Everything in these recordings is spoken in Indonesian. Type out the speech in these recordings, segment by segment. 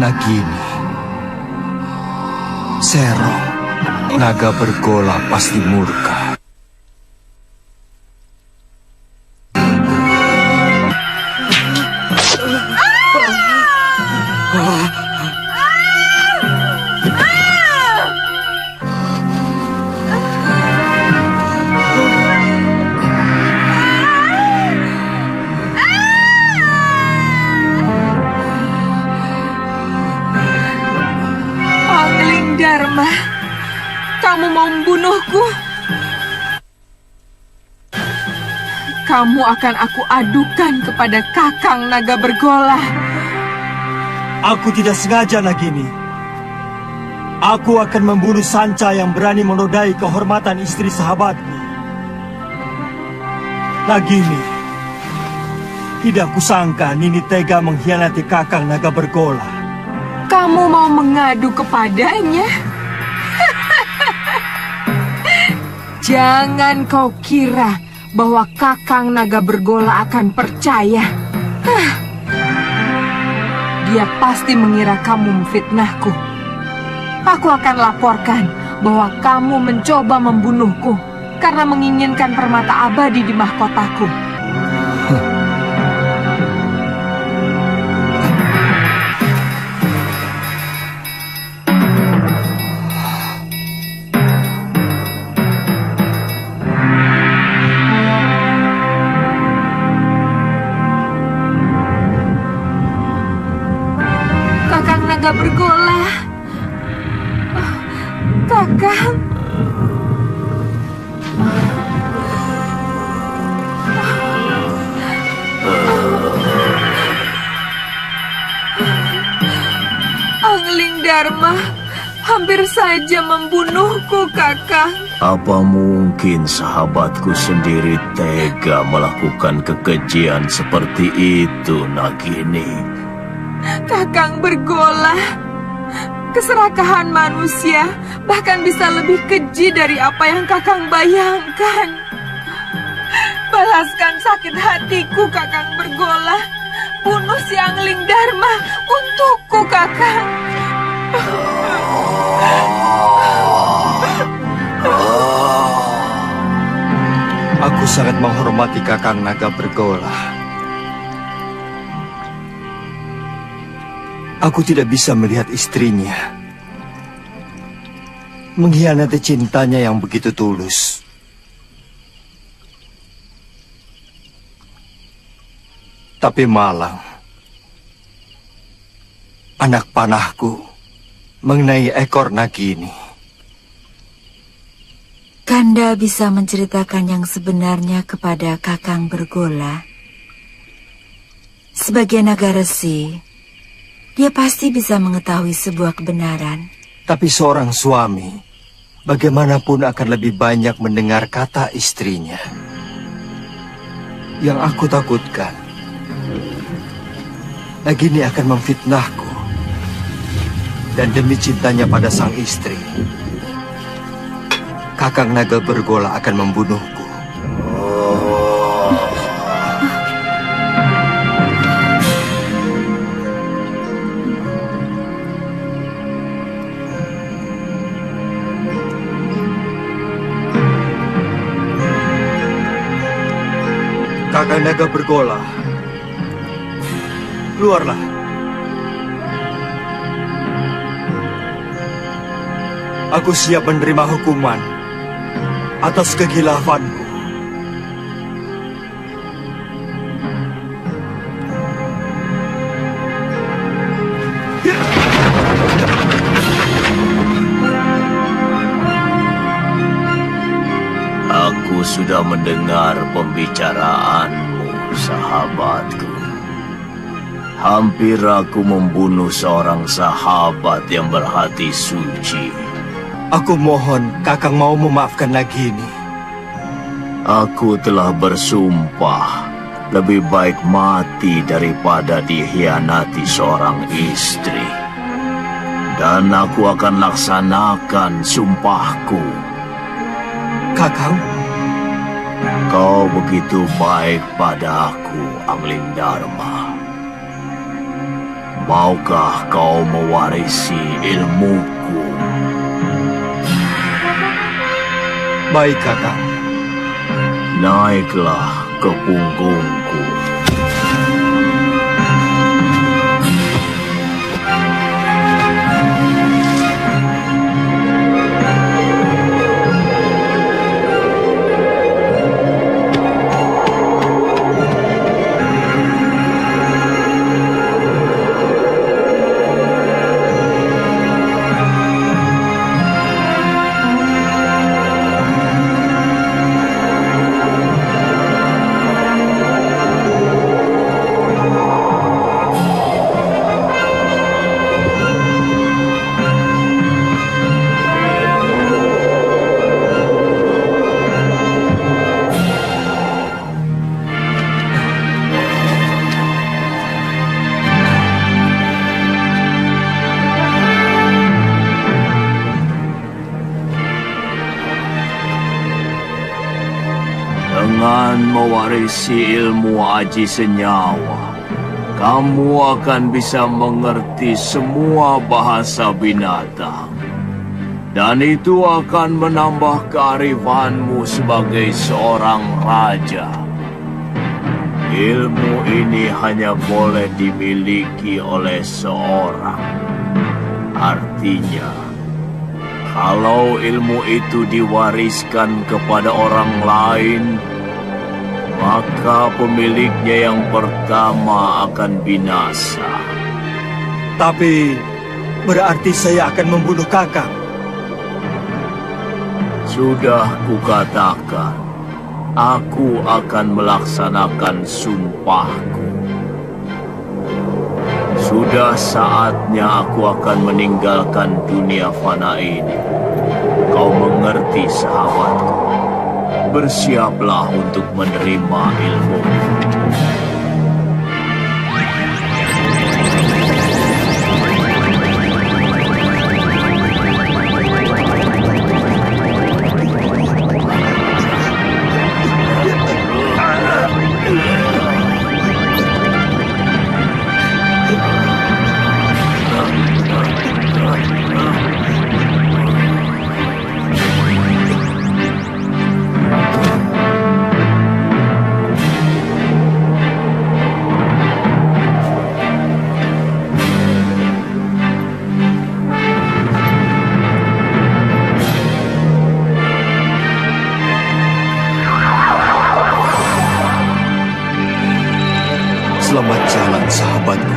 Nagini, Sero, naga bergola pasti murka. Dharma, kamu mau membunuhku? Kamu akan aku adukan kepada Kakang Naga Bergola. Aku tidak sengaja, Nagini. Aku akan membunuh Sanca yang berani menodai kehormatan istri sahabatku. Nagini, tidak kusangka Nini tega mengkhianati Kakang Naga Bergola. Kamu mau mengadu kepadanya? Jangan kau kira bahwa Kakang Naga Bergola akan percaya. Dia pasti mengira kamu memfitnahku. Aku akan laporkan bahwa kamu mencoba membunuhku karena menginginkan permata abadi di mahkotaku. Naga Bergola. Kakang. Angling Dharma hampir saja membunuhku, Kakang. Apa mungkin sahabatku sendiri tega melakukan kekejian seperti itu, Nagini? Kakang Bergola, keserakahan manusia bahkan bisa lebih keji dari apa yang Kakang bayangkan. Balaskan sakit hatiku, Kakang Bergola. Bunuh si Angling Dharma untukku, Kakang. Aku sangat menghormati Kakang Naga Bergola. Aku tidak bisa melihat istrinya mengkhianati cintanya yang begitu tulus. Tapi malang, anak panahku mengenai ekor Nagini. Kanda bisa menceritakan yang sebenarnya kepada Kakang Bergola. Sebagai naga resi, dia pasti bisa mengetahui sebuah kebenaran. Tapi seorang suami, bagaimanapun akan lebih banyak mendengar kata istrinya. Yang aku takutkan, Nagini akan memfitnahku. Dan demi cintanya pada sang istri, Kakang Naga Bergola akan membunuhku. Kakang Naga Bergola, keluarlah. Aku siap menerima hukuman atas kegilafanku. sudah mendengar pembicaraanmu, sahabatku. Hampir aku membunuh seorang sahabat yang berhati suci. Aku mohon Kakang mau memaafkan Nagini. Aku telah bersumpah lebih baik mati daripada dikhianati seorang istri. Dan aku akan laksanakan sumpahku. Kakang? Kau begitu baik padaku, Anglingdarma. Maukah kau mewarisi ilmuku? Baik, Kakang. Naiklah ke punggungku. Dengan mewarisi ilmu aji senyawa, kamu akan bisa mengerti semua bahasa binatang. Dan itu akan menambah kearifanmu sebagai seorang raja. Ilmu ini hanya boleh dimiliki oleh seorang. Artinya, kalau ilmu itu diwariskan kepada orang lain, maka pemiliknya yang pertama akan binasa. Tapi berarti saya akan membunuh Kakang. Sudah kukatakan, aku akan melaksanakan sumpahku. Sudah saatnya aku akan meninggalkan dunia fana ini. Kau mengerti, sahabatku? Bersiaplah untuk menerima ilmu. Selamat jalan, sahabatku.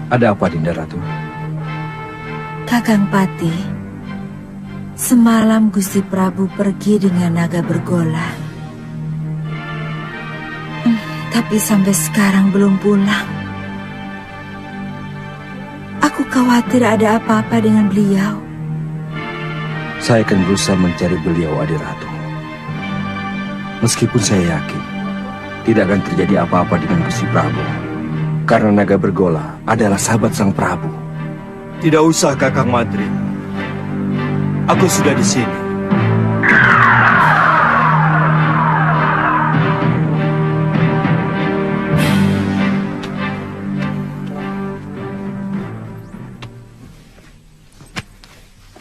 Ada apa, Dinda Ratu? Kakang Pati, semalam Gusti Prabu pergi dengan naga bergola. Tapi sampai sekarang belum pulang. Aku khawatir ada apa-apa dengan beliau. Saya akan berusaha mencari beliau, Adiratu. Meskipun saya yakin tidak akan terjadi apa-apa dengan Gusti Prabu, karena naga bergola adalah sahabat Sang Prabu. Tidak usah, Kakang Madrim. Aku sudah di sini.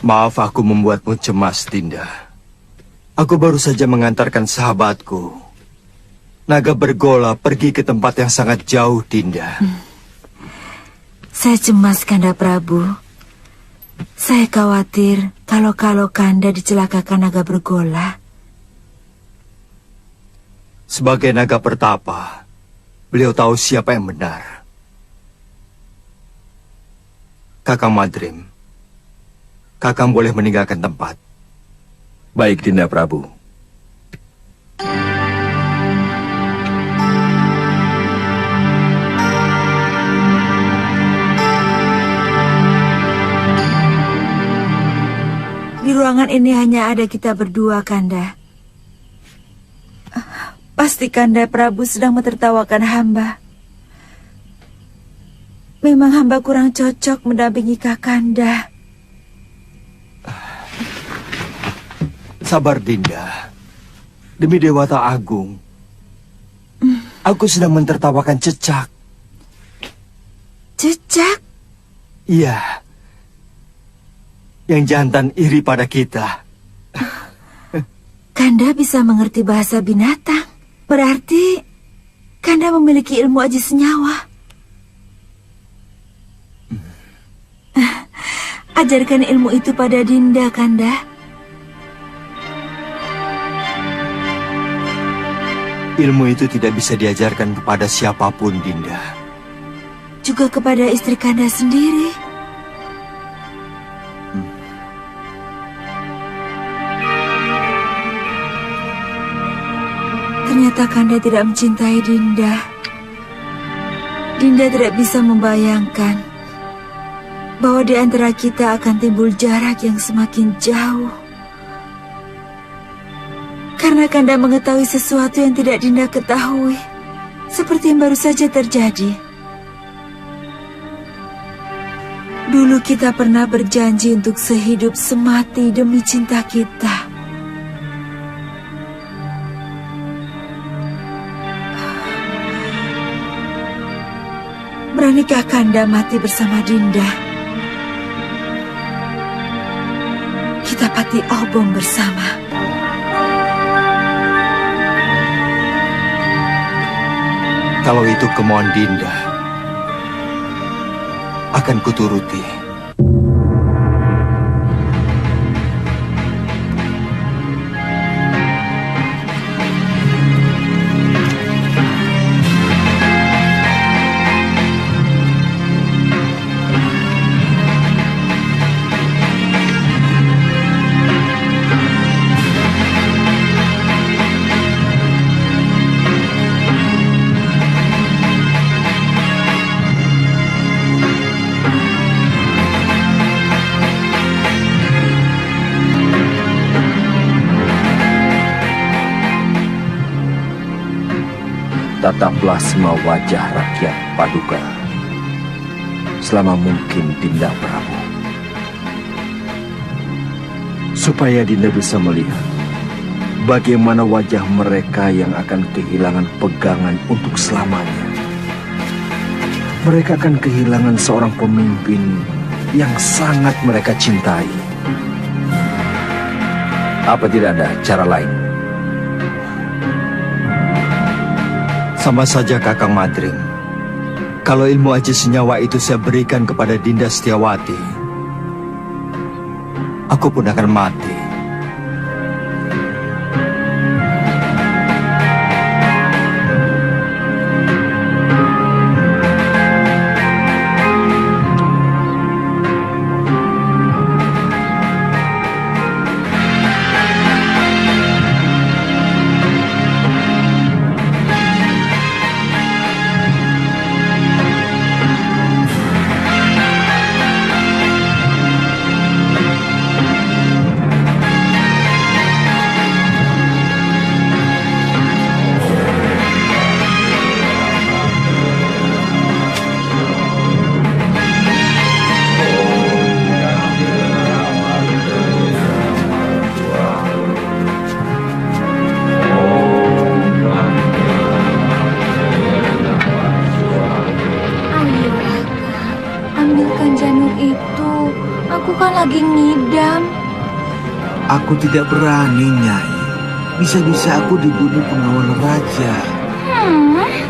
Maaf aku membuatmu cemas, Dinda. Aku baru saja mengantarkan sahabatku, naga bergola, pergi ke tempat yang sangat jauh, Dinda. Saya cemas, Kanda Prabu. Saya khawatir kalau Kanda dicelakakan naga bergola. Sebagai naga pertapa, beliau tahu siapa yang benar. Kakang Madrim, Kakang boleh meninggalkan tempat. Baik, Dinda Prabu. Di ruangan ini hanya ada kita berdua, Kanda. Pasti Kanda Prabu sedang mentertawakan hamba. Memang hamba kurang cocok mendampingi Kakanda. Sabar, Dinda. Demi Dewata Agung, aku sedang mentertawakan Cecak. Cecak? Iya. Yang jantan iri pada kita. Kanda bisa mengerti bahasa binatang. Berarti Kanda memiliki ilmu aji senyawa. Ajarkan ilmu itu pada Dinda, Kanda. Ilmu itu tidak bisa diajarkan kepada siapapun, Dinda. Juga kepada istri Kanda sendiri. Ternyata Kanda tidak mencintai Dinda. Dinda tidak bisa membayangkan bahwa di antara kita akan timbul jarak yang semakin jauh. Karena Kanda mengetahui sesuatu yang tidak Dinda ketahui, seperti yang baru saja terjadi. Dulu kita pernah berjanji untuk sehidup semati demi cinta kita. Beranikah Kanda mati bersama Dinda? Kita pati obong bersama. Kalau itu kemauan Dinda, akan kuturuti. Tataplah semua wajah rakyat Paduka selama mungkin, Dinda Prabu, supaya Dinda bisa melihat bagaimana wajah mereka yang akan kehilangan pegangan untuk selamanya. Mereka akan kehilangan seorang pemimpin yang sangat mereka cintai. Apa tidak ada cara lain? Sama saja, Kakang Madrim. Kalau ilmu aji senyawa itu saya berikan kepada Dinda Setiawati, aku pun akan mati. lagi ngidam. Aku tidak berani, Nyai. Bisa-bisa aku dibunuh pengawal raja.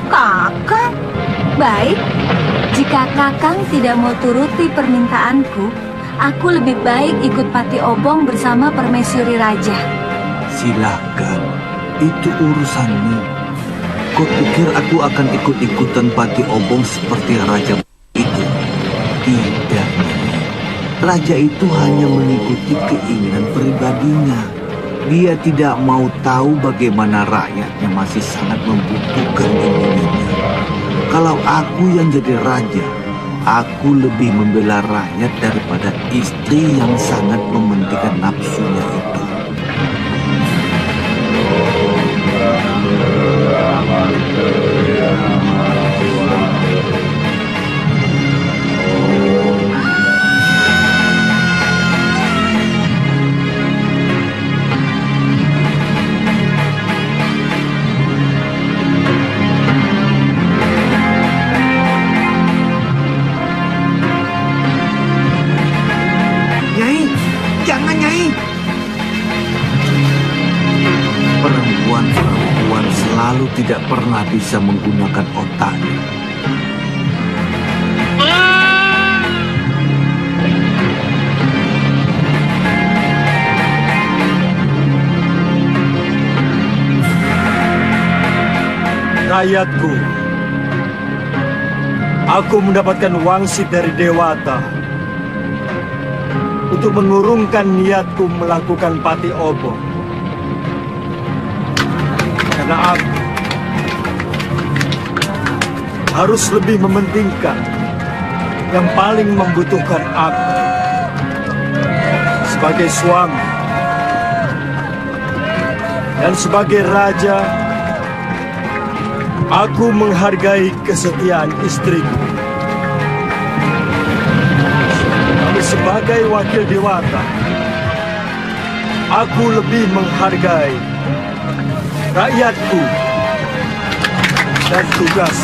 Kakang. Baik, jika Kakang tidak mau turuti permintaanku, Aku lebih baik ikut Pati Obong bersama Permaisuri Raja. Silakan, itu urusanmu. Kau pikir aku akan ikut-ikutan Pati Obong seperti raja itu? Tidak. Raja itu hanya mengikuti keinginan pribadinya. Dia tidak mau tahu bagaimana rakyatnya masih sangat membutuhkan ini. Kalau aku yang jadi raja, aku lebih membela rakyat daripada istri yang sangat mementingkan nafsunya itu. Nyai, jangan Nyai. Perempuan-perempuan selalu tidak pernah bisa menggunakan otaknya. Rakyatku, aku mendapatkan wangsit dari Dewata untuk mengurungkan niatku melakukan Pati Obong. Karena aku harus lebih mementingkan yang paling membutuhkan aku sebagai suami dan sebagai raja. Aku menghargai kesetiaan istriku. Tapi sebagai wakil Dewata, aku lebih menghargai rakyatku dan tugas.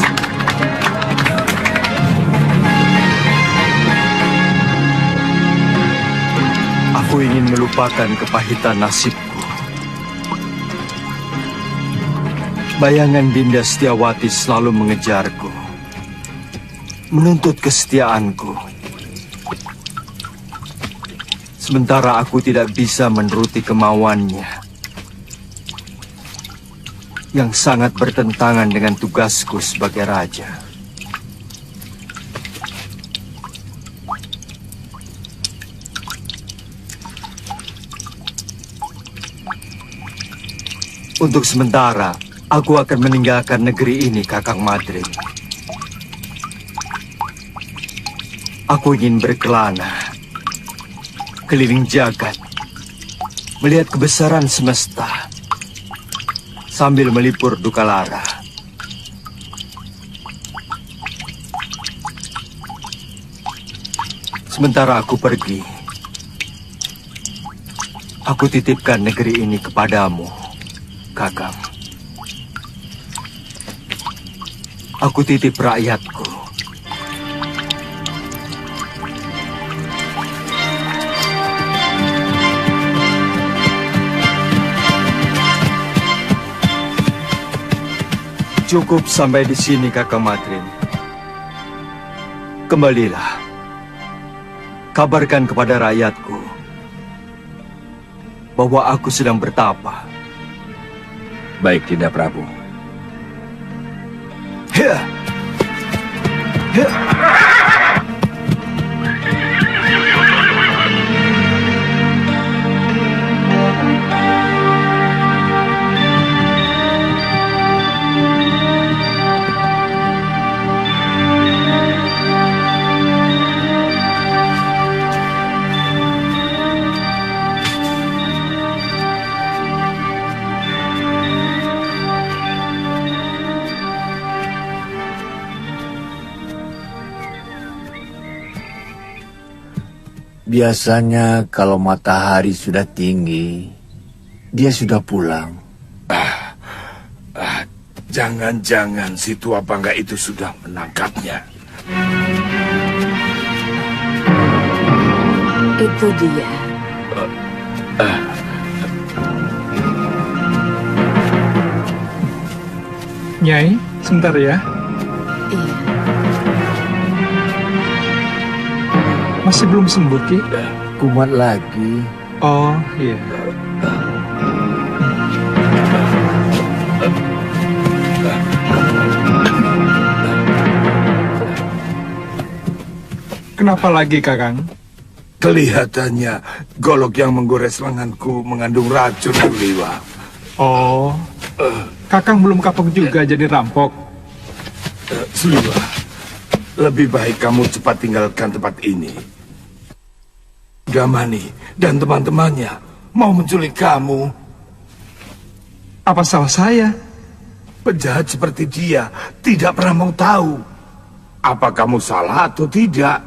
Aku ingin melupakan kepahitan nasibku. Bayangan Dinda Setiawati selalu mengejarku, menuntut kesetiaanku. Sementara aku tidak bisa menuruti kemauannya, yang sangat bertentangan dengan tugasku sebagai raja. Untuk sementara, aku akan meninggalkan negeri ini, Kakang Madrin. Aku ingin berkelana, keliling jagat, melihat kebesaran semesta, sambil melipur duka lara. Sementara aku pergi, aku titipkan negeri ini kepadamu, Kakang. Aku titip rakyatku. Cukup sampai di sini, Kakang Madrin. Kembalilah. Kabarkan kepada rakyatku bahwa aku sedang bertapa. Baik, Dinda Prabu. Hia! Hia! Biasanya kalau matahari sudah tinggi, dia sudah pulang. Jangan-jangan si tua bangga itu sudah menangkapnya. Itu dia. Nyai, sebentar ya. Iya. Masih belum sembuh, Ki? Kumat lagi. Oh, iya. Kenapa lagi, Kakang? Kelihatannya golok yang menggores lenganku mengandung racun, Suliwa. Oh, Kakang belum kapok juga jadi rampok. Suliwa, lebih baik kamu cepat tinggalkan tempat ini. Damani dan teman-temannya mau menculik kamu. Apa salah saya? Penjahat seperti dia tidak pernah mau tahu apa kamu salah atau tidak.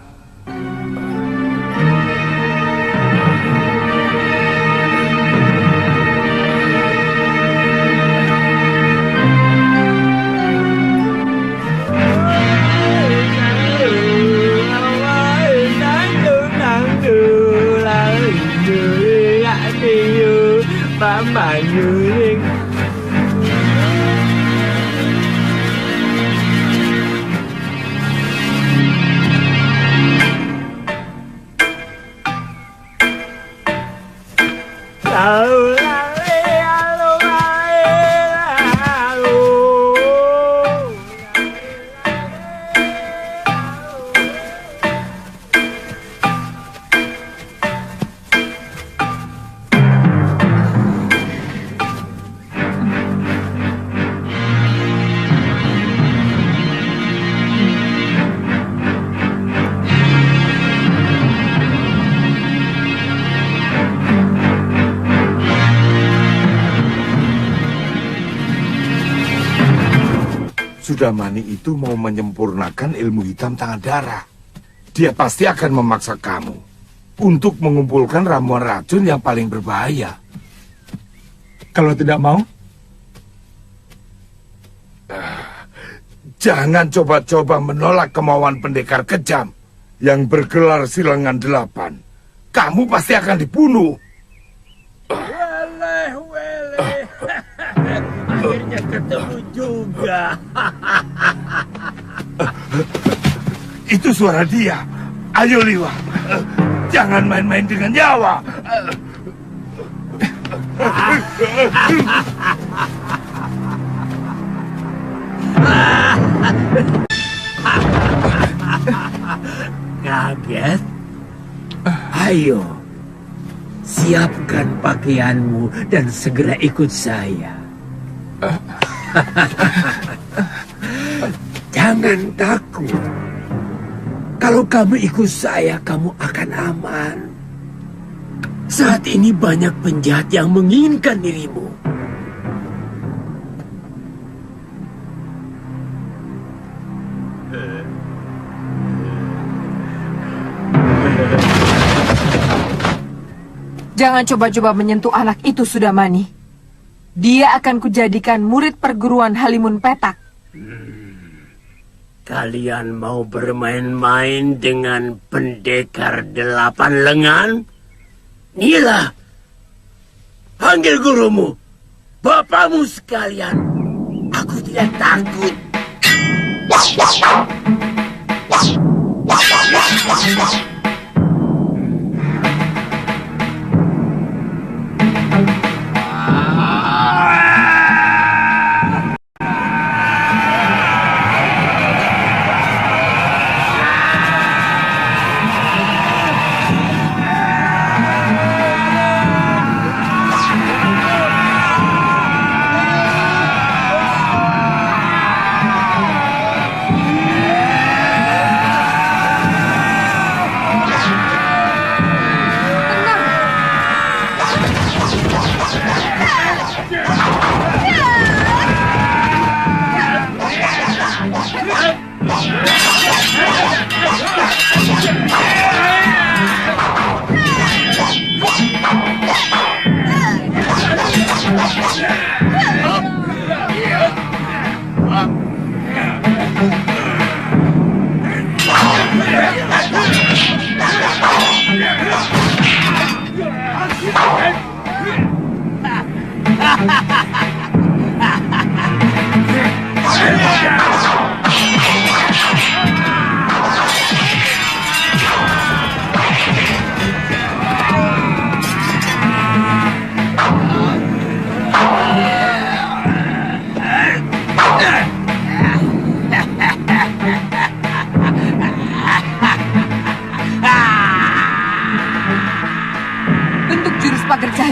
Sudamani itu mau menyempurnakan ilmu hitam tangan darah. Dia pasti akan memaksa kamu untuk mengumpulkan ramuan racun yang paling berbahaya. Kalau tidak mau? Jangan coba-coba menolak kemauan pendekar kejam yang bergelar Silangan 8. Kamu pasti akan dibunuh. Akhirnya ketemu juga. Itu suara dia. Ayo Liwa, jangan main-main dengan nyawa. Kaget? Ayo, siapkan pakaianmu dan segera ikut saya. Jangan takut. Kalau kamu ikut saya, kamu akan aman. Saat ini banyak penjahat yang menginginkan dirimu. Jangan coba-coba menyentuh anak itu, Sudamani. Dia akan kujadikan murid perguruan Halimun Petak. Kalian mau bermain-main dengan pendekar 8 lengan? Inilah, panggil gurumu, bapakmu sekalian. Aku tidak takut.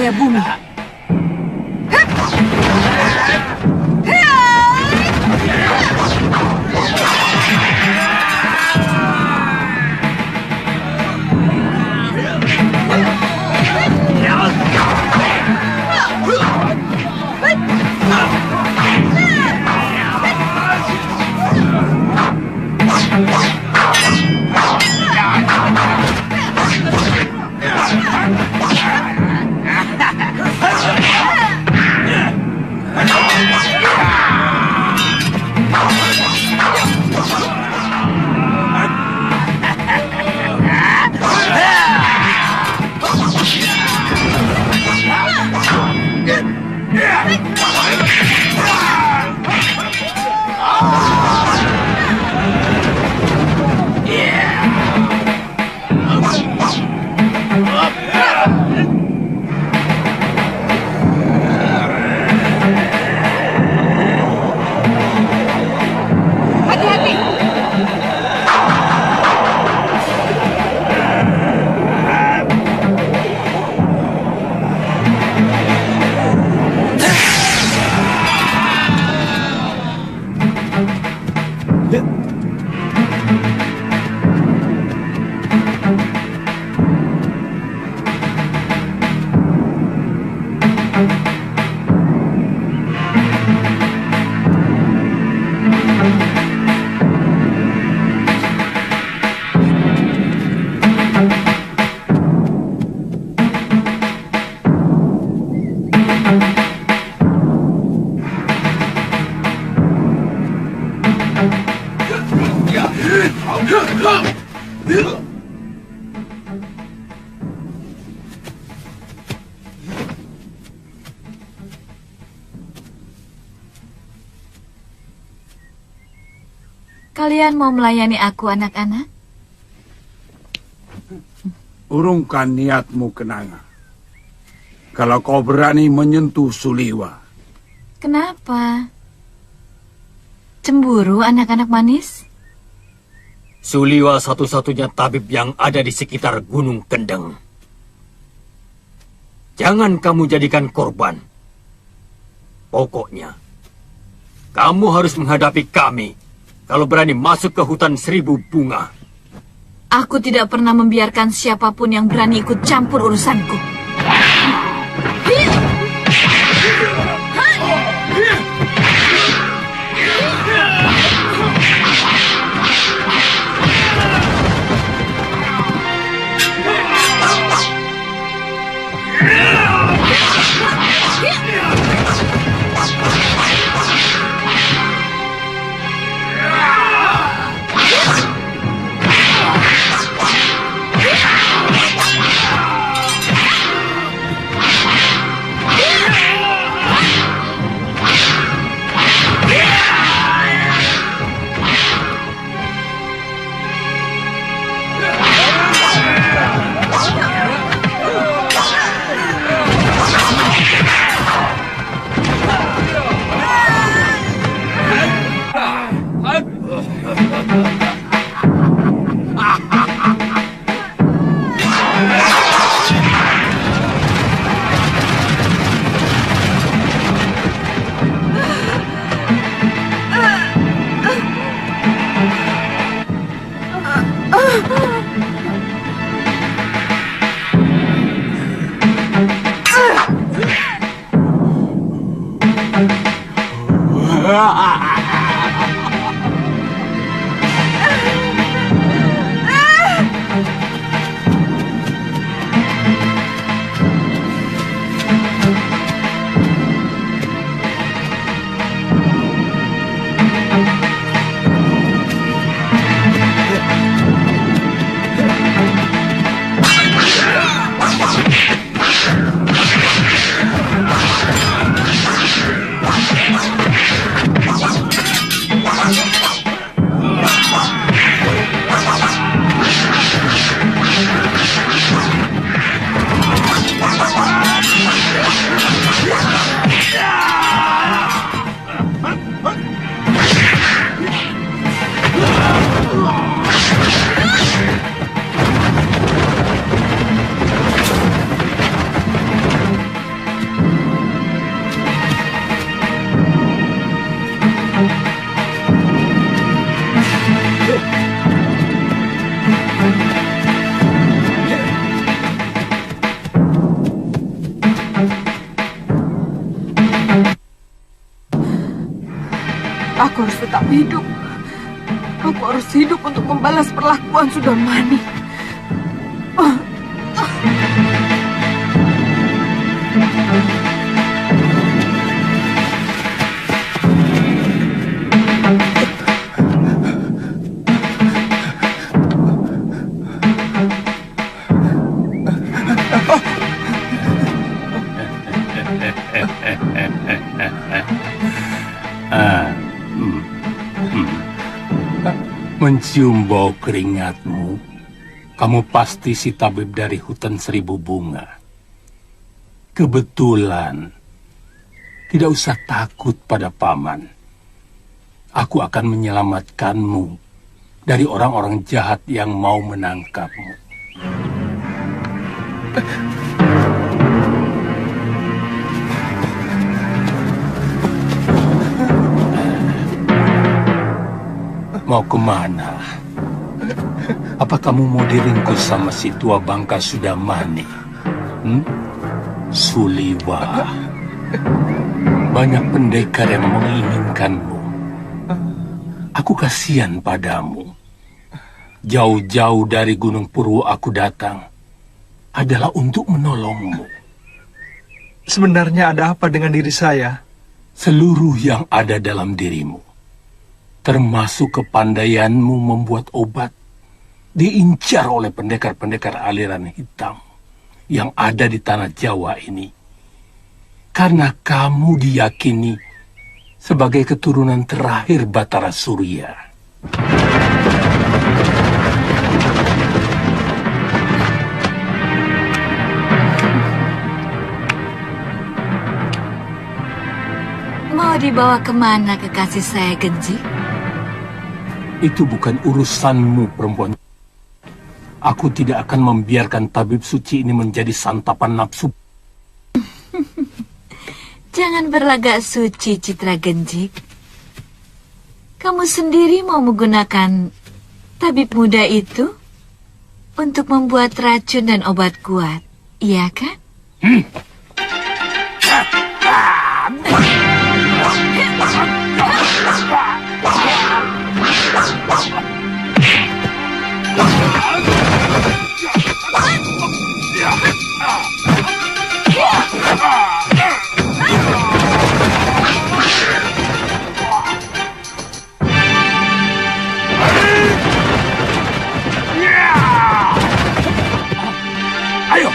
cahaya bumi. Kalian mau melayani aku, anak-anak? Urungkan niatmu, Kenanga. Kalau kau berani menyentuh Suliwa. Kenapa? Cemburu, anak-anak manis? Suliwa satu-satunya tabib yang ada di sekitar Gunung Kendeng. Jangan kamu jadikan korban. Pokoknya, kamu harus menghadapi kami kalau berani masuk ke hutan 1000 bunga. Aku tidak pernah membiarkan siapapun yang berani ikut campur urusanku. tetap hidup. Aku harus hidup untuk membalas perlakuan Sudamani. Mencium bau keringatmu, kamu pasti si tabib dari hutan seribu bunga. Kebetulan, tidak usah takut pada paman. Aku akan menyelamatkanmu dari orang-orang jahat yang mau menangkapmu. Mau kemana? Apa kamu mau diringkus sama si tua bangka Sudamani? Suliwa. Banyak pendekar yang menginginkanmu. Aku kasihan padamu. Jauh-jauh dari Gunung Purwo aku datang adalah untuk menolongmu. Sebenarnya ada apa dengan diri saya? Seluruh yang ada dalam dirimu, termasuk kepandaianmu membuat obat, diincar oleh pendekar-pendekar aliran hitam yang ada di tanah Jawa ini. Karena kamu diyakini sebagai keturunan terakhir Batara Surya. Mau dibawa kemana kekasih saya, Genji? Itu bukan urusanmu, perempuan. Aku tidak akan membiarkan tabib suci ini menjadi santapan nafsu. Jangan berlagak suci, Citra Genji. Kamu sendiri mau menggunakan tabib muda itu untuk membuat racun dan obat kuat, iya kan? Ayo.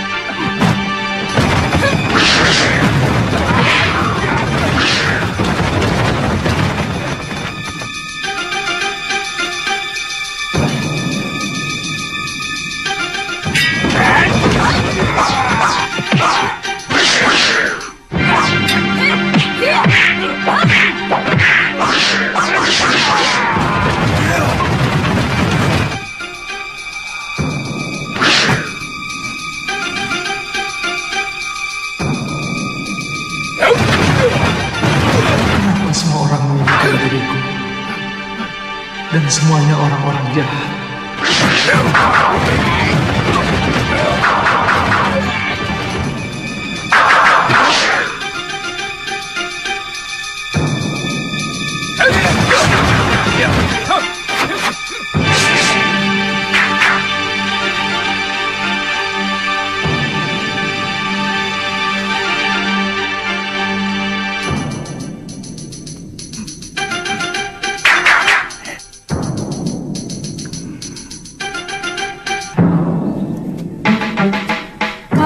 Kenapa semua orang menginginkan diriku? Dan semuanya orang-orang jahat.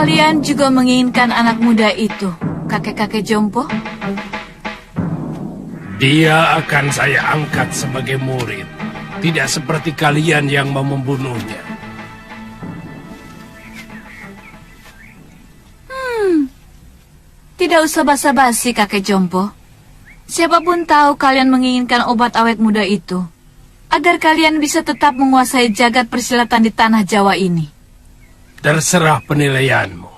Kalian juga menginginkan anak muda itu, kakek-kakek jompo? Dia akan saya angkat sebagai murid. Tidak seperti kalian yang mau membunuhnya. Tidak usah basa-basi, kakek jompo. Siapapun tahu kalian menginginkan obat awet muda itu, agar kalian bisa tetap menguasai jagat persilatan di tanah Jawa ini. Terserah penilaianmu.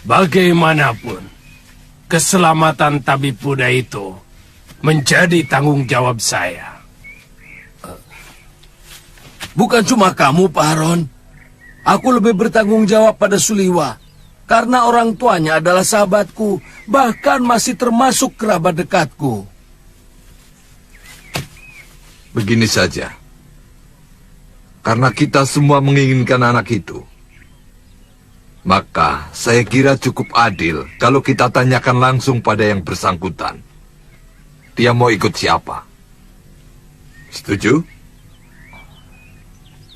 Bagaimanapun, keselamatan tabib muda itu menjadi tanggung jawab saya. Bukan cuma kamu, Pak Haron. Aku lebih bertanggung jawab pada Suliwa. Karena orang tuanya adalah sahabatku, bahkan masih termasuk kerabat dekatku. Begini saja. Karena kita semua menginginkan anak itu, maka saya kira cukup adil kalau kita tanyakan langsung pada yang bersangkutan. Dia mau ikut siapa? Setuju?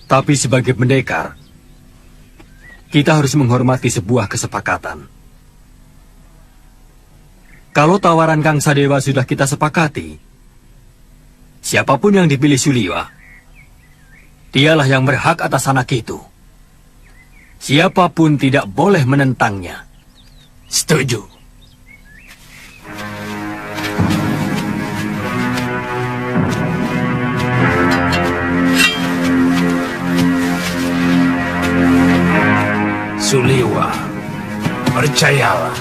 Tapi sebagai pendekar, kita harus menghormati sebuah kesepakatan. Kalau tawaran Kang Sadewa sudah kita sepakati, siapapun yang dipilih Suliwa, dialah yang berhak atas anak itu. Siapapun tidak boleh menentangnya. Setuju. Suliwa, percayalah,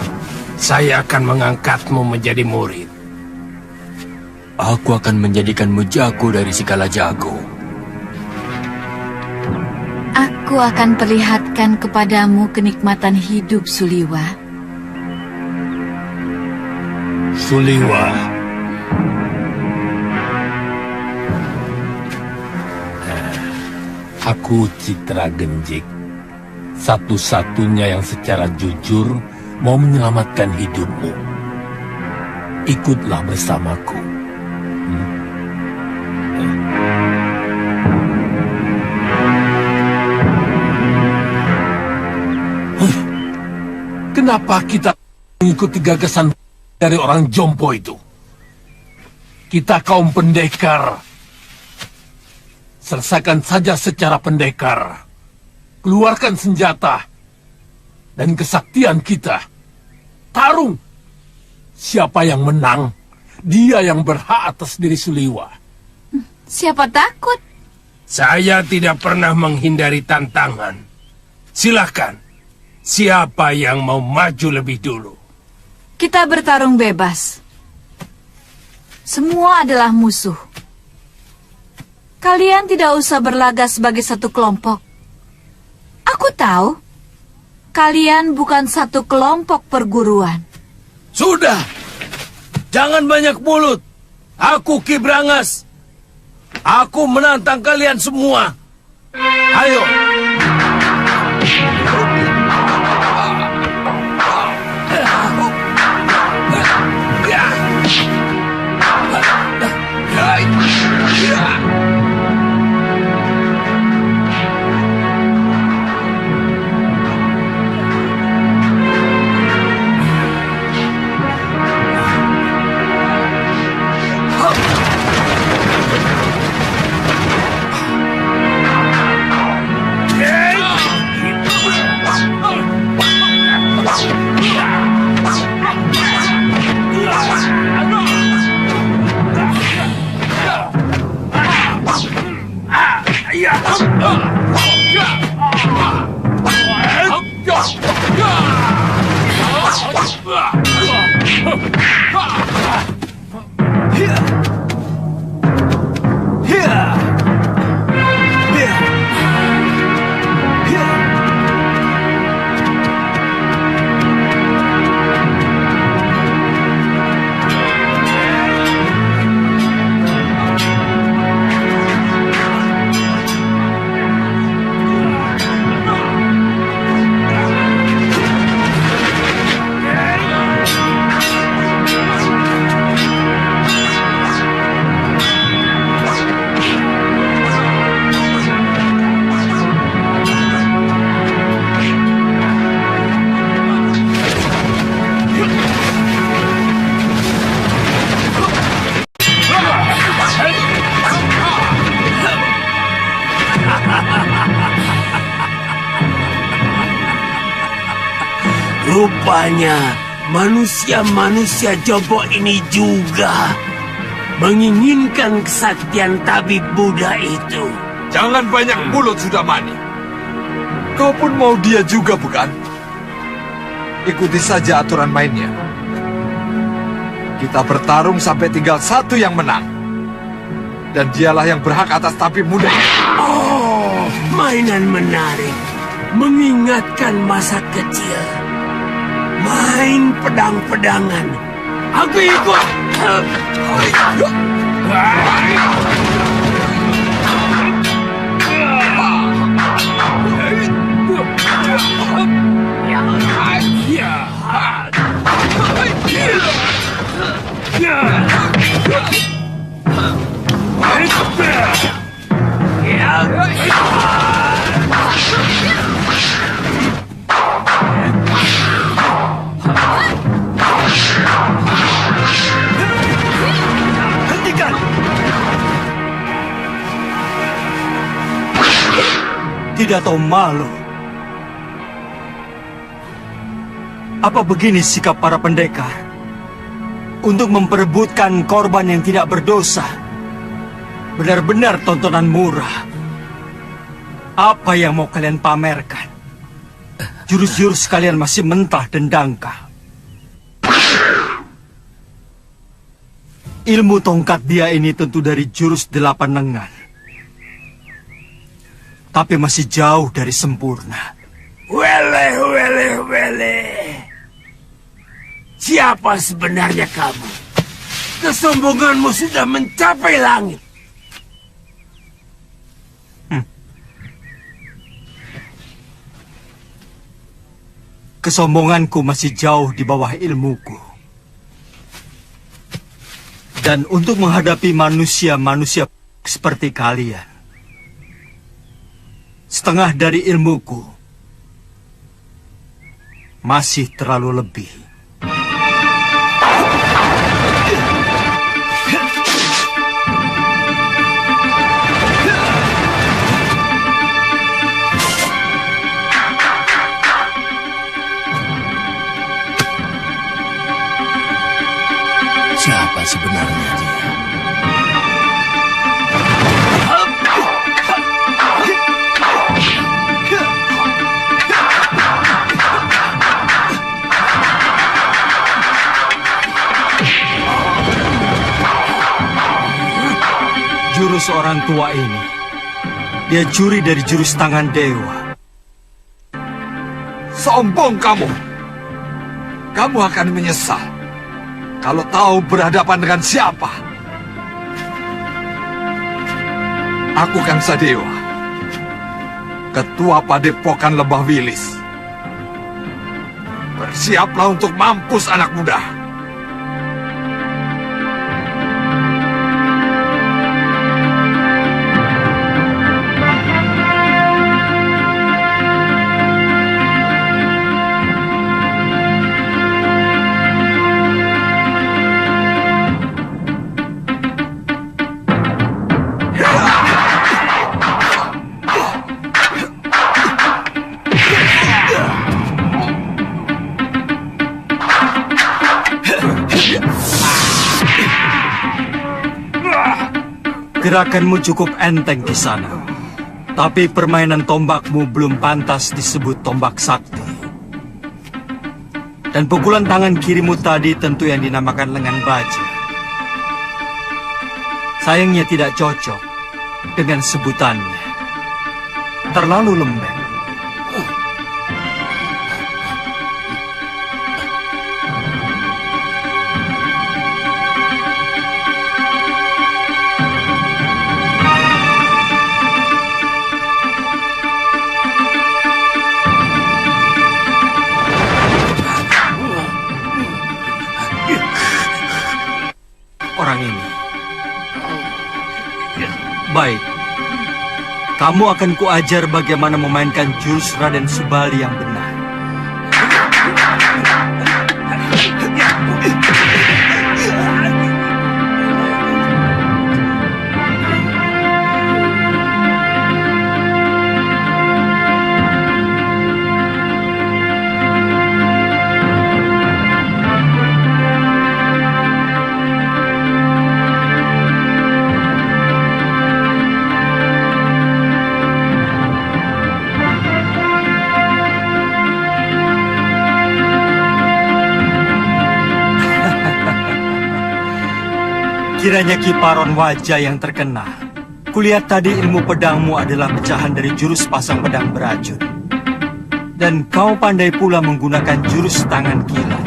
saya akan mengangkatmu menjadi murid. Aku akan menjadikanmu jago dari segala jago. Aku akan perlihatkan kepadamu kenikmatan hidup, Suliwa. Suliwa. Aku Citra Genjik, satu-satunya yang secara jujur mau menyelamatkan hidupmu. Ikutlah bersamaku. Kenapa kita mengikuti gagasan dari orang jompo itu? Kita kaum pendekar. Selesaikan saja secara pendekar. Keluarkan senjata dan kesaktian kita. Tarung. Siapa yang menang, dia yang berhak atas diri Suliwa. Siapa takut? Saya tidak pernah menghindari tantangan. Silahkan. Siapa yang mau maju lebih dulu? Kita bertarung bebas. Semua adalah musuh. Kalian tidak usah berlagak sebagai satu kelompok. Aku tahu, kalian bukan satu kelompok perguruan. Sudah! Jangan banyak mulut. Aku Ki Brangas. Aku menantang kalian semua. Ayo! Rupanya manusia-manusia jompo ini juga menginginkan kesaktian tabib Buddha itu. Jangan banyak mulut, Sudamani. Kau pun mau dia juga, bukan? Ikuti saja aturan mainnya. Kita bertarung sampai tinggal satu yang menang. Dan dialah yang berhak atas tabib muda. Oh, mainan menarik. Mengingatkan masa kecil. Main pedang-pedangan. Aku ikut. Hentikan! Tidak tahu malu. Apa begini sikap para pendekar? Untuk memperebutkan korban yang tidak berdosa. Benar-benar tontonan murah. Apa yang mau kalian pamerkan? Jurus-jurus kalian masih mentah dan dangkal. Ilmu tongkat dia ini tentu dari jurus 8 lengan. Tapi masih jauh dari sempurna. Wele. Siapa sebenarnya kamu? Kesombonganmu sudah mencapai langit. Kesombonganku masih jauh di bawah ilmuku. Dan untuk menghadapi manusia-manusia seperti kalian, setengah dari ilmuku masih terlalu lebih. Siapa sebenarnya dia? Jurus orang tua ini, dia curi dari jurus tangan dewa. Sombong kamu. Kamu akan menyesal kalau tahu berhadapan dengan siapa. Aku Kang Sadewa, Ketua Padepokan Lembah Wilis. Bersiaplah untuk mampus anak muda. Gerakanmu cukup enteng di sana. Tapi permainan tombakmu belum pantas disebut tombak sakti. Dan pukulan tangan kirimu tadi tentu yang dinamakan lengan baja. Sayangnya tidak cocok dengan sebutannya. Terlalu lembek. Orang ini. Baik. Kamu akan kuajar bagaimana memainkan jurus Raden Subali yang benar. Kiranya kiparon wajah yang terkena. Kulihat tadi ilmu pedangmu adalah pecahan dari jurus pasang pedang beracun. Dan kau pandai pula menggunakan jurus tangan kilat.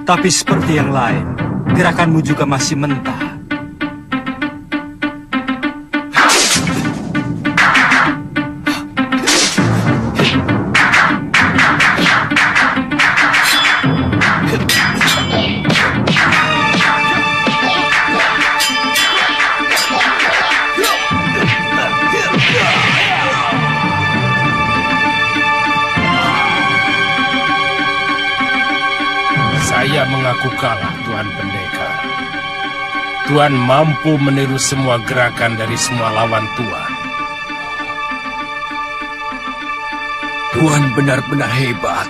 Tapi seperti yang lain, gerakanmu juga masih mentah. aku kalah, Tuan Pendekar. Tuan mampu meniru semua gerakan dari semua lawan Tuan. Tuan benar-benar hebat.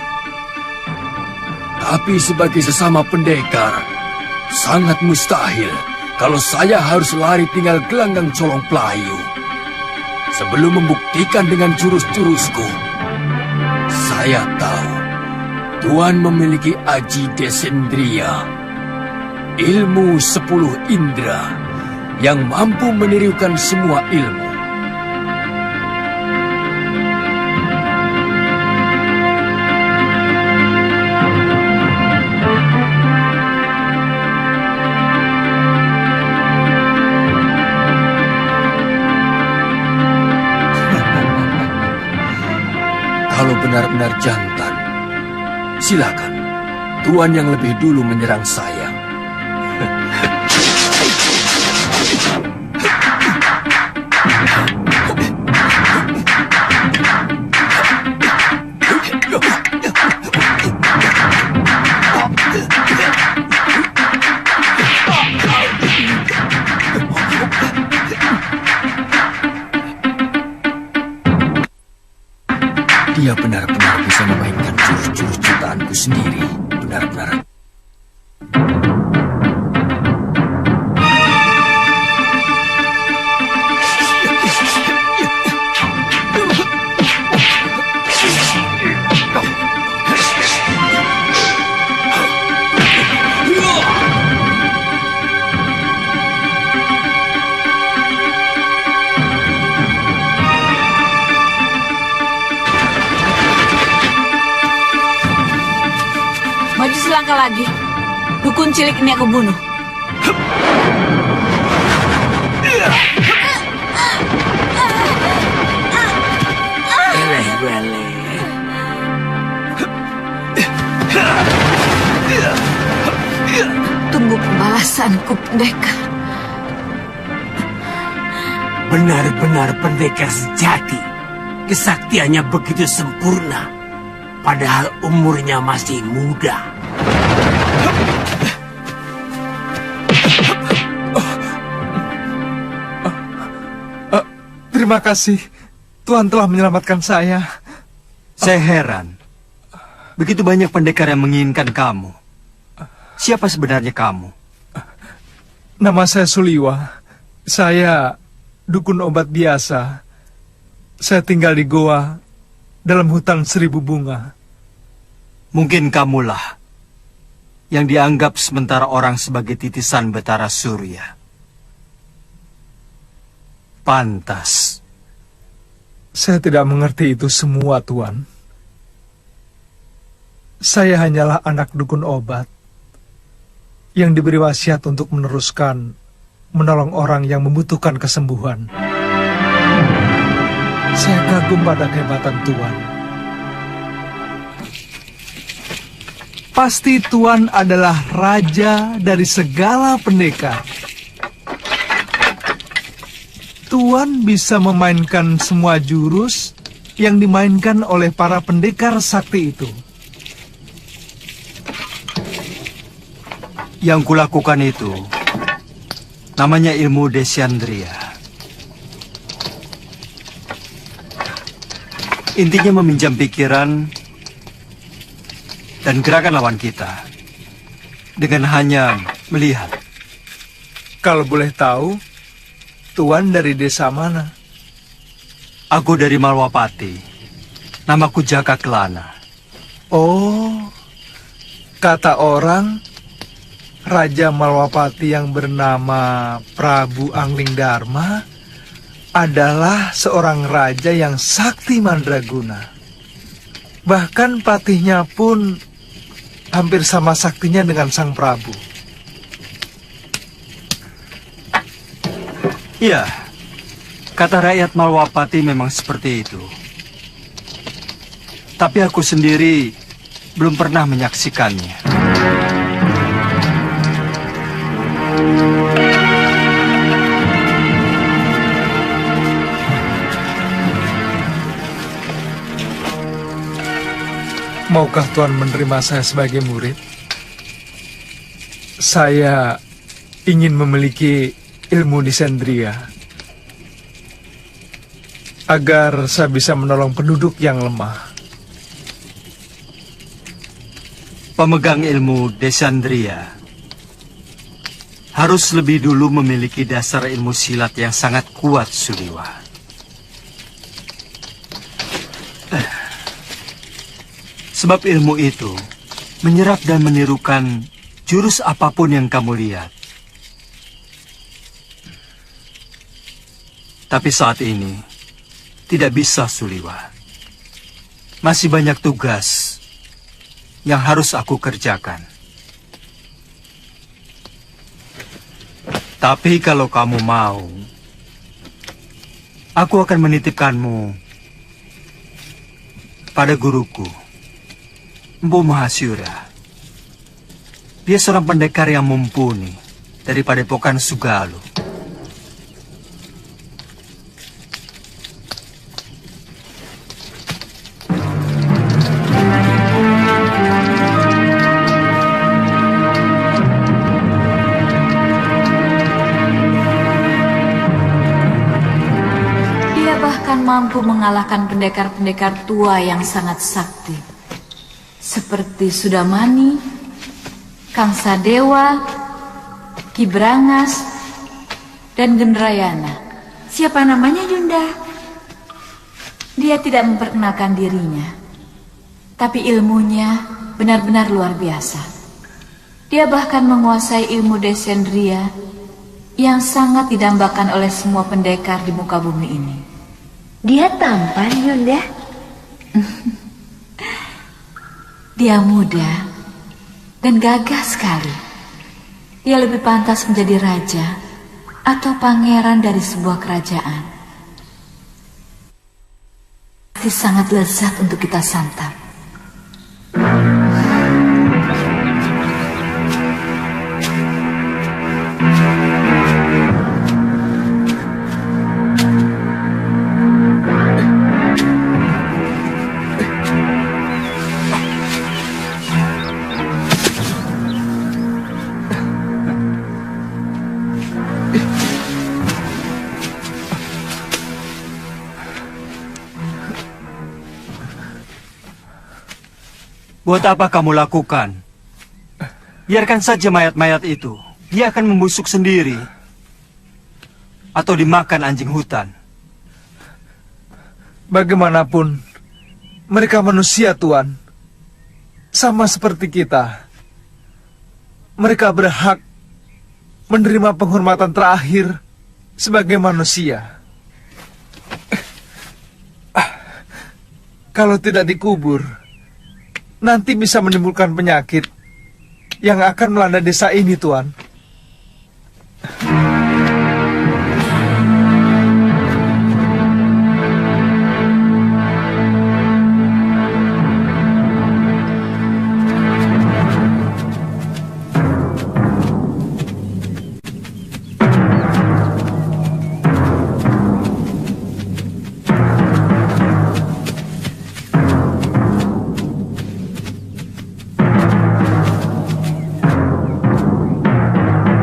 Tapi sebagai sesama pendekar, sangat mustahil kalau saya harus lari tinggal gelanggang colong pelayu. Sebelum membuktikan dengan jurus-jurusku, saya tahu Tuan memiliki Aji Desendria, ilmu 10 indera yang mampu menirukan semua ilmu. Kalau benar-benar jantan, silakan. Tuan yang lebih dulu menyerang saya. Dia benar-benar bisa memainkan jurus-jurus ciptaanku sendiri. Benar-benar. Maju selangkah lagi. Dukun cilik ini aku bunuh. Tunggu pembalasanku, pendekar. Benar-benar pendekar sejati. Kesaktiannya begitu sempurna. Padahal umurnya masih muda. Terima kasih. Tuhan telah menyelamatkan saya. Saya heran. Begitu banyak pendekar yang menginginkan kamu. Siapa sebenarnya kamu? Nama saya Suliwa. Saya dukun obat biasa. Saya tinggal di goa dalam hutan 1000 bunga. Mungkin kamulah yang dianggap sementara orang sebagai titisan Betara Surya. Pantas. Saya tidak mengerti itu semua, Tuan. Saya hanyalah anak dukun obat yang diberi wasiat untuk menolong orang yang membutuhkan kesembuhan. Saya kagum pada kehebatan Tuan. Pasti Tuan adalah raja dari segala pendekar. Tuan bisa memainkan semua jurus yang dimainkan oleh para pendekar sakti itu. Yang kulakukan itu namanya ilmu Desandria. Intinya meminjam pikiran dan gerakan lawan kita dengan hanya melihat. Kalau boleh tahu, Tuan dari desa mana? Aku dari Malwapati. Namaku Jaka Kelana. Oh, kata orang, Raja Malwapati yang bernama Prabu Angling Dharma adalah seorang raja yang sakti mandraguna. Bahkan patihnya pun hampir sama saktinya dengan sang Prabu. Iya, kata rakyat Malwapati memang seperti itu. Tapi aku sendiri belum pernah menyaksikannya. Maukah Tuan menerima saya sebagai murid? Saya ingin memiliki ilmu disendria agar saya bisa menolong penduduk yang lemah. Pemegang ilmu desandria harus lebih dulu memiliki dasar ilmu silat yang sangat kuat, Suliwa. Sebab ilmu itu menyerap dan menirukan jurus apapun yang kamu lihat. Tapi saat ini tidak bisa, Suliwa. Masih banyak tugas yang harus aku kerjakan. Tapi kalau kamu mau, aku akan menitipkanmu pada guruku, Mpu Mahasyura. Dia seorang pendekar yang mumpuni dari Padepokan Sugalu. Mampu mengalahkan pendekar-pendekar tua yang sangat sakti, seperti Sudamani, Kang Sadewa, Ki Brangas, dan Gendrayana. Siapa namanya, Yunda? Dia tidak memperkenalkan dirinya, tapi ilmunya benar-benar luar biasa. Dia bahkan menguasai ilmu desendria yang sangat didambakan oleh semua pendekar di muka bumi ini. Dia tampan, Yunda. Dia muda dan gagah sekali. Dia lebih pantas menjadi raja atau pangeran dari sebuah kerajaan. Pasti sangat lezat untuk kita santap. Buat apa kamu lakukan? Biarkan saja mayat-mayat itu. Dia akan membusuk sendiri. Atau dimakan anjing hutan. Bagaimanapun, mereka manusia, Tuan. Sama seperti kita. Mereka berhak menerima penghormatan terakhir sebagai manusia. Kalau tidak dikubur, nanti bisa menimbulkan penyakit yang akan melanda desa ini, Tuan.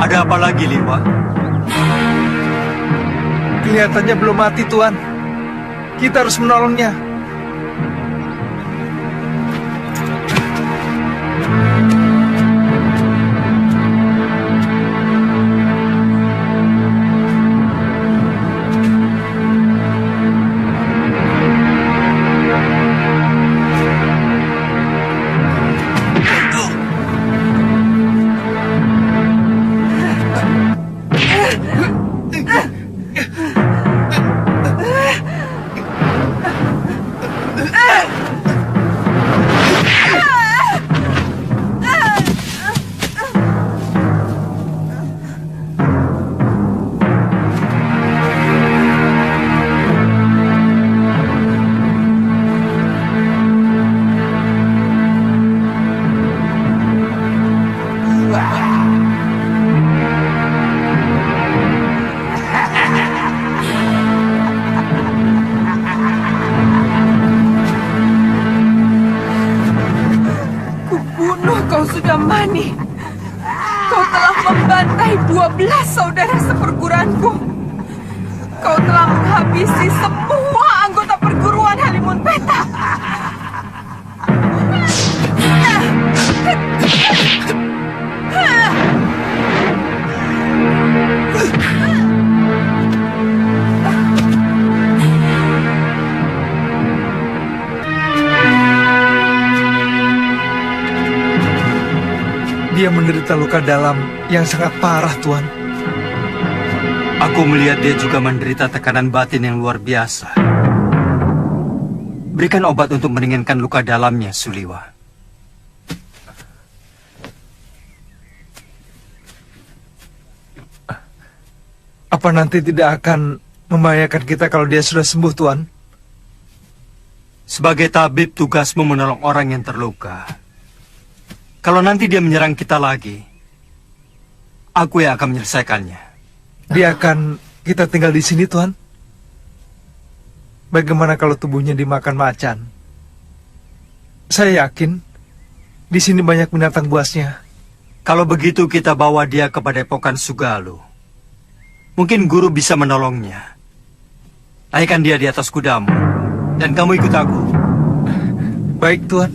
Ada apa lagi, Liwa? Kelihatannya belum mati, Tuan. Kita harus menolongnya. Hai 12 saudara seperguruanku, kau telah menghabisi semua anggota perguruan Halimun Petak. Dia menderita luka dalam yang sangat parah, Tuan. Aku melihat dia juga menderita tekanan batin yang luar biasa. Berikan obat untuk meringankan luka dalamnya, Suliwa. Apa nanti tidak akan membahayakan kita kalau dia sudah sembuh, Tuan? Sebagai tabib, tugasmu menolong orang yang terluka. Kalau nanti dia menyerang kita lagi, aku yang akan menyelesaikannya. Biarkan kita tinggal di sini, Tuan. Bagaimana kalau tubuhnya dimakan macan? Saya yakin di sini banyak binatang buasnya. Kalau begitu kita bawa dia ke Padepokan Sugalu. Mungkin guru bisa menolongnya. Naikkan dia di atas kudamu, dan kamu ikut aku. Baik, Tuan.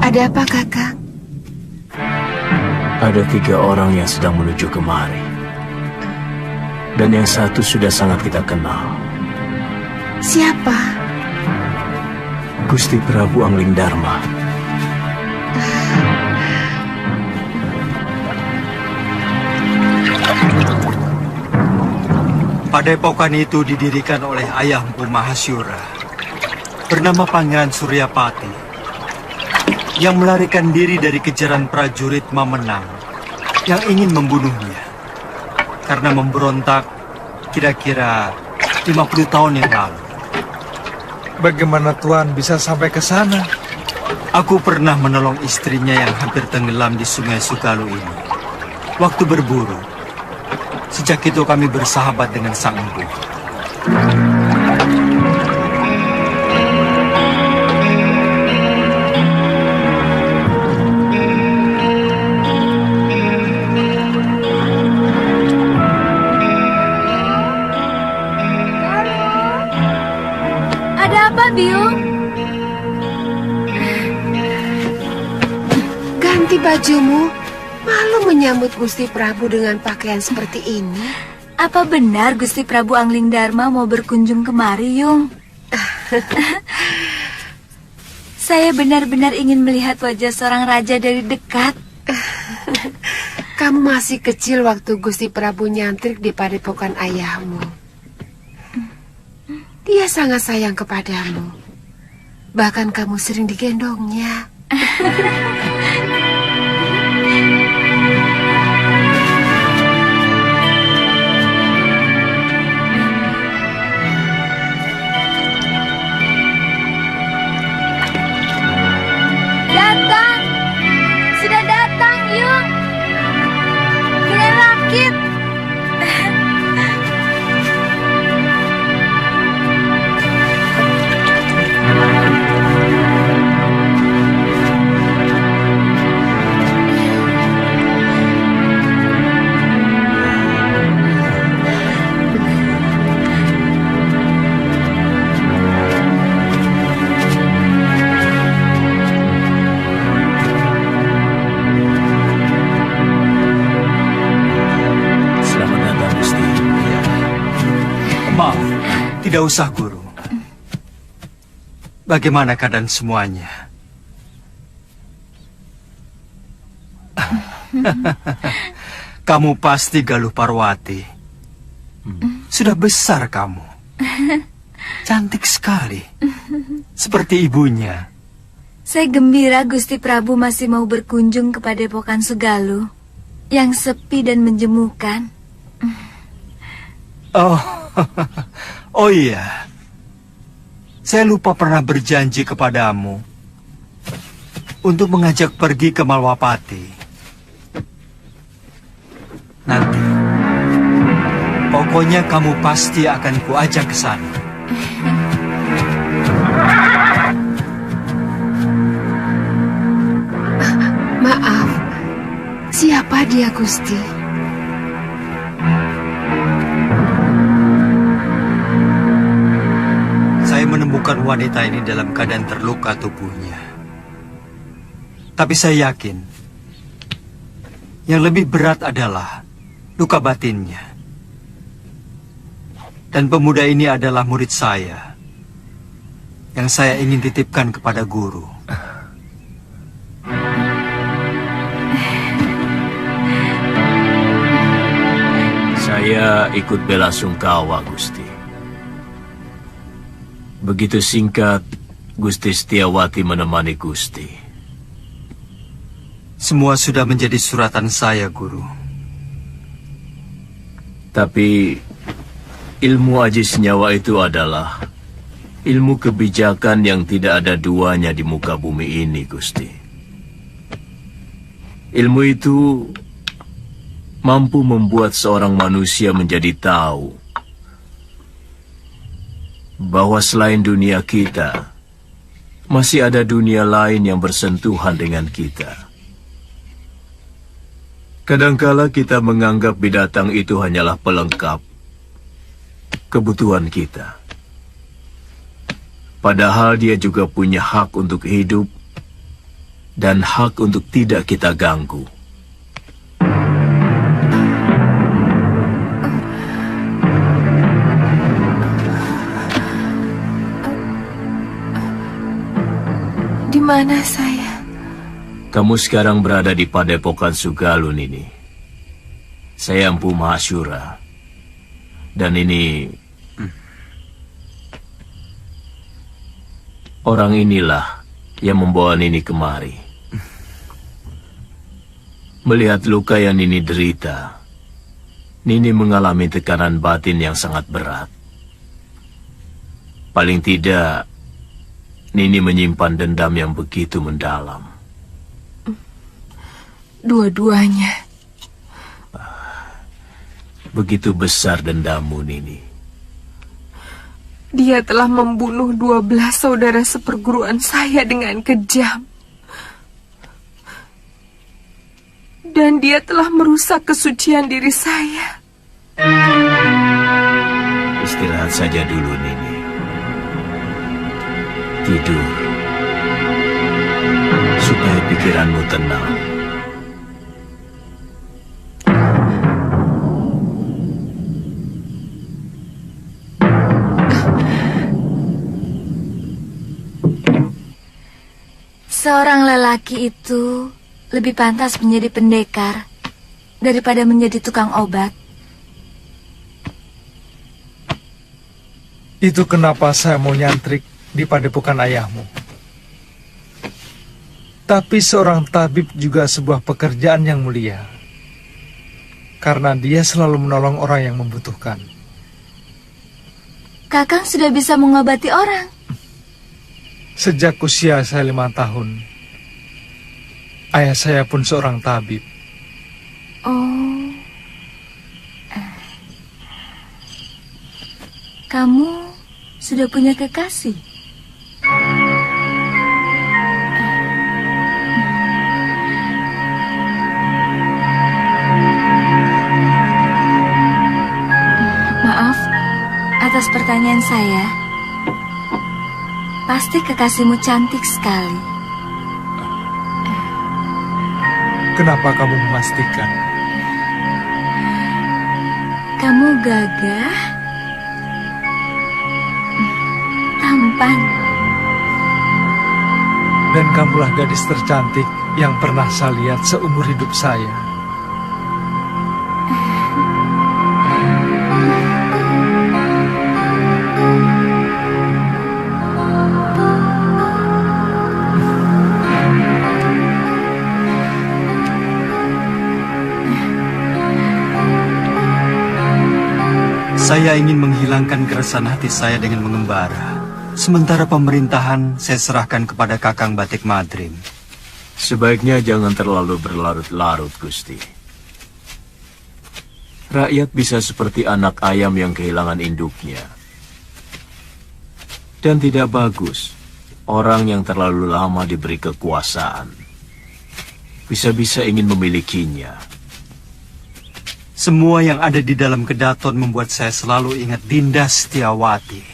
Ada apa, Kakak? Ada 3 orang yang sedang menuju kemari. Dan yang satu sudah sangat kita kenal. Siapa? Gusti Prabu Angling Dharma. Padepokan itu didirikan oleh ayahku Mahasyura, bernama Pangeran Suryapati, yang melarikan diri dari kejaran prajurit Mamenang yang ingin membunuhnya karena memberontak kira-kira 50 tahun yang lalu. Bagaimana Tuan bisa sampai ke sana? Aku pernah menolong istrinya yang hampir tenggelam di Sungai Sugalu ini waktu berburu. Sejak itu kami bersahabat dengan Sang Empu. Biung, ganti bajumu. Malu menyambut Gusti Prabu dengan pakaian seperti ini. Apa benar Gusti Prabu Angling Dharma mau berkunjung kemari, Yung? Saya benar-benar ingin melihat wajah seorang raja dari dekat. Kamu masih kecil waktu Gusti Prabu nyantrik di padepokan ayahmu. Dia sangat sayang kepadamu. Bahkan kamu sering digendongnya. Datang! Sudah datang, Yung! Kalian rakit! Tidak usah, Guru. Bagaimana keadaan semuanya? Kamu pasti Galuh Parwati. Sudah besar kamu. Cantik sekali. Seperti ibunya. Saya gembira Gusti Prabu masih mau berkunjung ke Padepokan Sugaluh yang sepi dan menjemukan. Oh, oh iya. Saya lupa pernah berjanji kepadamu untuk mengajak pergi ke Malwapati. Nanti, pokoknya kamu pasti akan kuajak ke sana. Maaf, siapa dia, Gusti? Saya menemukan wanita ini dalam keadaan terluka tubuhnya. Tapi saya yakin, yang lebih berat adalah luka batinnya. Dan pemuda ini adalah murid saya, yang saya ingin titipkan kepada guru. Saya ikut bela sungkawa, Gusti. Begitu singkat, Gusti Setiawati menemani Gusti. Semua sudah menjadi suratan saya, Guru. Tapi ilmu aji senyawa itu adalah ilmu kebijakan yang tidak ada duanya di muka bumi ini, Gusti. Ilmu itu mampu membuat seorang manusia menjadi tahu bahwa selain dunia kita, masih ada dunia lain yang bersentuhan dengan kita. Kadangkala kita menganggap binatang itu hanyalah pelengkap kebutuhan kita. Padahal dia juga punya hak untuk hidup dan hak untuk tidak kita ganggu. Di mana saya? Kamu sekarang berada di Padepokan Sugaluh, Nini. Saya Empu Mahasyura. Dan ini orang inilah yang membawa Nini kemari. Melihat luka yang Nini derita, Nini mengalami tekanan batin yang sangat berat. Paling tidak, Nini menyimpan dendam yang begitu mendalam. Dua-duanya. Begitu besar dendammu, Nini. Dia telah membunuh 12 saudara seperguruan saya dengan kejam. Dan dia telah merusak kesucian diri saya. Istirahat saja dulu, Nini. Tidur. Supaya pikiranmu tenang. Seorang lelaki itu lebih pantas menjadi pendekar daripada menjadi tukang obat. Itu kenapa saya mau nyantrik di padepokan ayahmu. Tapi seorang tabib juga sebuah pekerjaan yang mulia, karena dia selalu menolong orang yang membutuhkan. Kakang sudah bisa mengobati orang. Sejak usia saya 5 tahun, ayah saya pun seorang tabib. Oh, kamu sudah punya kekasih? Maaf atas pertanyaan saya. Pasti kekasihmu cantik sekali. Kenapa kamu memastikan? Kamu gagah kehidupan. Dan kamulah gadis tercantik yang pernah saya lihat seumur hidup saya. Saya ingin menghilangkan keresahan hati saya dengan mengembara. Sementara pemerintahan saya serahkan kepada Kakang Batik Madrim. Sebaiknya jangan terlalu berlarut-larut, Gusti. Rakyat bisa seperti anak ayam yang kehilangan induknya. Dan tidak bagus orang yang terlalu lama diberi kekuasaan. Bisa-bisa ingin memilikinya. Semua yang ada di dalam kedaton membuat saya selalu ingat Dinda Setiawati.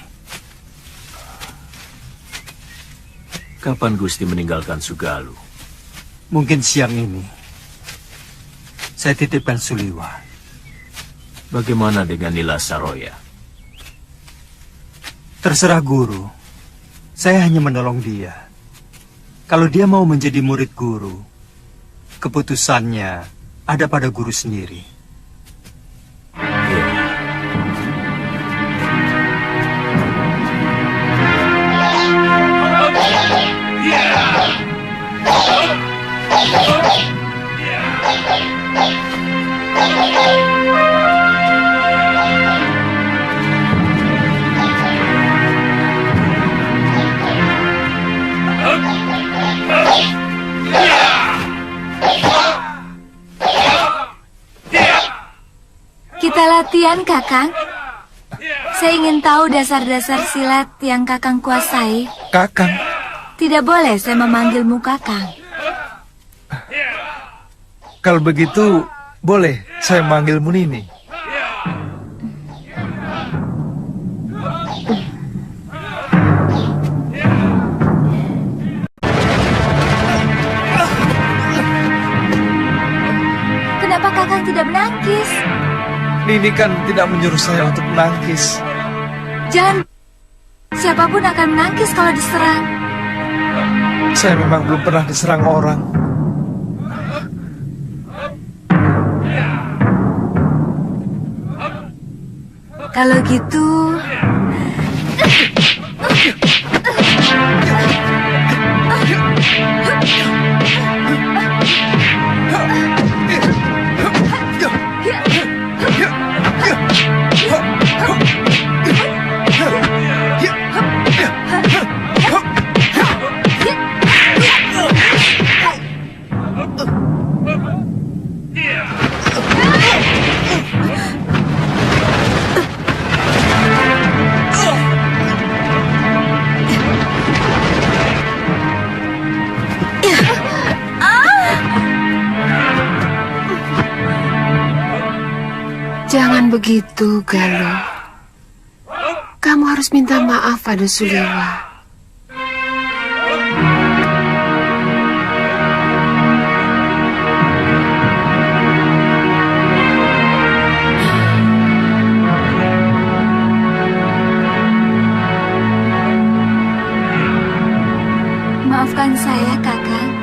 Kapan Gusti meninggalkan Sugalu? Mungkin siang ini. Saya titipkan Suliwa. Bagaimana dengan Nila Saroya? Terserah guru. Saya hanya menolong dia. Kalau dia mau menjadi murid guru, keputusannya ada pada guru sendiri. Kita latihan, Kakang. Saya ingin tahu dasar-dasar silat yang Kakang kuasai. Kakang. Tidak boleh saya memanggilmu Kakang. Kalau begitu, boleh saya manggilmu Nini. Kenapa Kakang tidak menangkis? Nini kan tidak menyuruh saya untuk menangkis. Jangan. Siapapun akan menangkis kalau diserang. Saya memang belum pernah diserang orang. Kalau gitu... Jangan begitu, Galuh. Kamu harus minta maaf pada Suliwa. Maafkan saya, Kakang.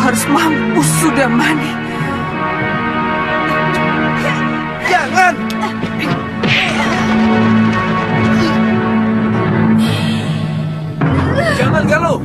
harus mampus, Sudamani. Jangan! Jangan, Galuh!